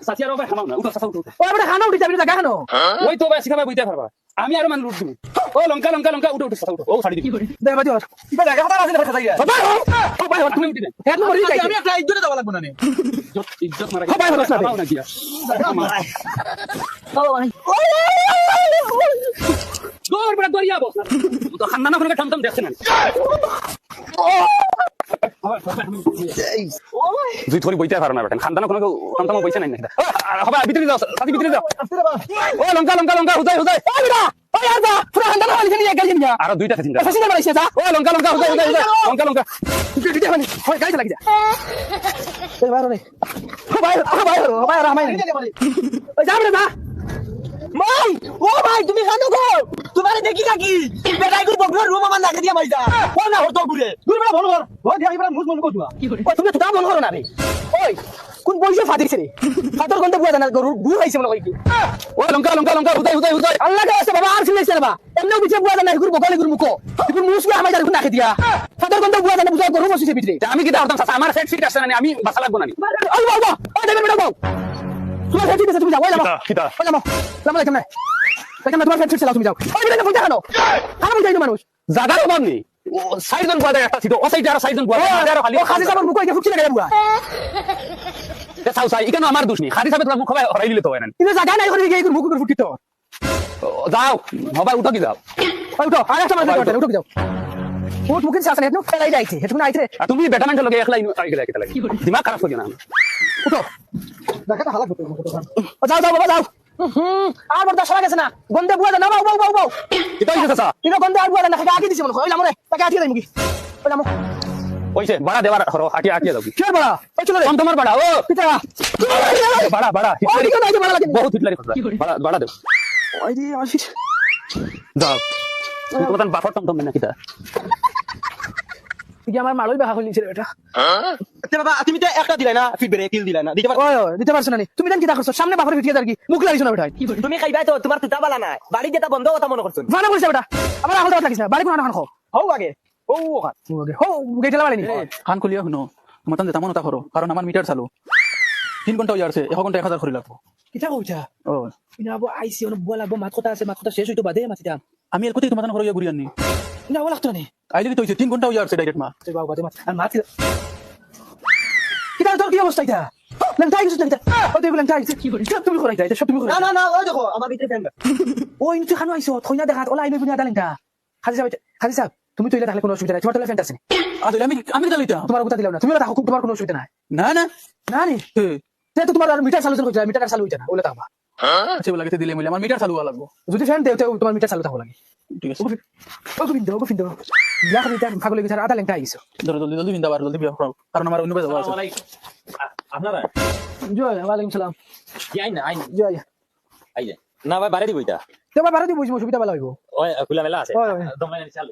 সাথী আর ভাই খানাও না উঠো সাথা উঠো ও বড় খানা উঠি যাবি জায়গা কেন ওই তো ভাই শিখাবা বইতে পারবা আমি আর মান লুট দিব ও লঙ্কা লঙ্কা লঙ্কা উঠো উঠো সাথা উঠো ও ছাড়ি দিবি দে বাজি ওর ইবা জায়গা কথা আছে দেখা যাইয়া ও ভাই তুমি উঠি দেন এক নম্বর যাই আমি একটা ইজ্জতে যাওয়া লাগবো না নে ইজ্জত মারা ভাই হলো না না গিয়া বাবা ভাই দৌড় বড় দরিয়া বস তো খানদানা করে ঠমঠম দেখছ না দুই থরি বইতে পারো না বেটা খানদানা কোনো ঠমঠম বইছে নাই না হবে ভিতরে যাও সাথী ভিতরে যাও ও লঙ্কা লঙ্কা লঙ্কা হুদাই হুদাই ও বিরা ও আর দা পুরো খানদানা হলি নিয়ে গেল নিয়া আর দুইটা খাচিন ফাসি না মারাইছে যা ও লঙ্কা লঙ্কা হুদাই হুদাই হুদাই লঙ্কা লঙ্কা দিতে মানে ওই গাইতে লাগি যা এই বাইরে রে ও ভাই রামাই ওই যা রে যা ভাই ও ভাই তুমি খানো গো তোমারে দেখি নাকি বেটাই কই বগর রুম আমার নাকে দিয়া মাইদা ও না হতো ঘুরে ঘুরে বড় ভালো কর ও দিয়া ইবরা মুজ মন করতুয়া ও তুমি তো মন করো না রে ওই কোন বইছে ফাদিছে রে ফাদর গন্তে বুয়া জানা গরু খাইছে মনে কই কি ও লঙ্কা লঙ্কা লঙ্কা হুদাই হুদাই হুদাই আল্লাহ কে আছে বাবা আর শুনেছ না বা এমন বিছে বুয়া জানা গুরু বগলে গুরু মুকো গুরু মুসকে আমাই দার নাকে দিয়া ফাদর গন্তে বুয়া জানা বুঝা গরু বসিছে ভিতরে আমি কি দাঁড়াতাম চাচা আমার সেট সিট আছে না আমি বাসা লাগবো না ওই বাবা ওই দেখেন বেটা বাবা তোমার ফেট আছে তুমি যাও ওই লামা কিতা ওই লামা লামা দেখেন না দেখেন তোমার ফেট চালাও তুমি যাও ওই বেটা ফোন দেখানো আমি যাই না মানুষ জাগার অভাব নেই ও সাইডজন বুয়া একটা ছিল ও সাইডে আর সাইডজন বুয়া আর খালি ও খাসি সাবার মুকো এটা ফুটছে না বুয়া চাও চাই এখানে আমার দোষ নেই খালি সাহেব তোমার মুখ হরাই দিলে তো হয় না কিন্তু জায়গা নাই করে গিয়ে মুকো করে ফুটিতো যাও হবাই উঠো কি যাও ওই উঠো আর একটা মারবে উঠো কি যাও উঠ মুকিন শাসন এত ফেলাই যাইছে এতক্ষণ আইছে আর তুমি বেটা মানুষ লগে একলাই আই গেলে কিতা লাগে দিমাগ খারাপ করিও না উঠো দেখাটা হালাক হতো ও যাও যাও বাবা যাও আর বড় দশরা গেছে না গন্ধে বুয়া না বাউ বাউ বাউ বাউ কিতা হইছে চাচা কিন্তু গন্ধে আর বুয়া না আগে দিছি মনে ওই লামরে তাকে আটিয়ে দেই মুকি ওই লামো ওইছে বাড়া দেবার হরো হাটিয়া হাটিয়া যাও কি বড়া ওই চলে রে কম তোমার বাড়া ও পিতা বাড়া বাড়া ওই দিকে নাই বড়া লাগে বহুত হিটলারি কথা বাড়া বাড়া দেও ওই দি আমার ফিট যাও তোমার বাফর টম টম না কিতা কি আমার মালই বাহা হলিছে এটা আচ্ছা বাবা তুমি তো একটা দিলাই না ফিডব্যাক কিল দিলাই না দিতে পারো ওই দিতে পারছ না নি তুমি দেন কি করছো সামনে বাফরে ফিটিয়ে দার কি মুখ লাগিছ না বেটা তুমি খাইবাই তো তোমার তুতা বালা নাই বাড়ি যেটা বন্ধ কথা মনে করছো জানা বলছ বেটা আমার আহল দাও লাগিছ না বাড়ি কোন না খাও হও আগে ও ওখান হো গেটলা বাড়ি নি খান খুলিয়া শুনো তোমার তান যেটা মন ওটা করো কারণ আমার মিটার চালু 3 ঘন্টা হয়ে যাচ্ছে 1 ঘন্টা 1000 করে লাগবো কিটা কইছা ও ইনা আবো আইসি অন বুয়া লাগবো মাত কথা আছে মাত কথা শেষ হইতো বাদে মাতিটা আমি এর কোথায় তোমার তান ঘরে ঘুরি আনি ইনা ওলা লাগতো নি আইলে তো 3 ঘন্টা হয়ে যাচ্ছে ডাইরেক্ট মা তুই বাবা বাদে মাত আর মাত কিটা তোর কি অবস্থা এটা লেন তাই কিছু না ও তুই বলেন তাই কি করিস তুমি করাই তাই সব তুমি না করাই না না ওই দেখো আমার ভিতরে ফ্যান ও ইনতে খানো আইসো থইনা দেখাত ওলা আইবে বুনিয়া দালিনটা খাজি সাহেব তুমি তো ইলা তাহলে কোনো অসুবিধা নাই তোমার তাহলে ফ্যান্ট আছে আসলে আমি দালিতাম তোমার কথা দিলাম না তুমি দেখো তোমার কোনো অসুবিধা নাই না না না নি তে তো তোমার আর মিটার চালু কইছা মিটার চালু হইতা না ওলা থাকবা আচ্ছা বলে দিলে মিলে আমার মিটার চালু হওয়া লাগবো যদি ফ্যান দেও তোমার মিটার চালু থাকো লাগে ঠিক আছে ও গোবিন্দ বিয়া করে তার ভাগলে গেছে আধা লেংটা আইছো ধরো জলদি বিন্দা জলদি বিয়া করো কারণ আমার অন্য যাওয়া আছে আপনারা জয় ওয়ালাইকুম সালাম আই না আই জয় আই না ভাই বাড়ি দিব এটা তোমার বাড়ি বুঝবো সুবিধা ভালো হইব ওই খোলা মেলা আছে ওই দমলাই চালু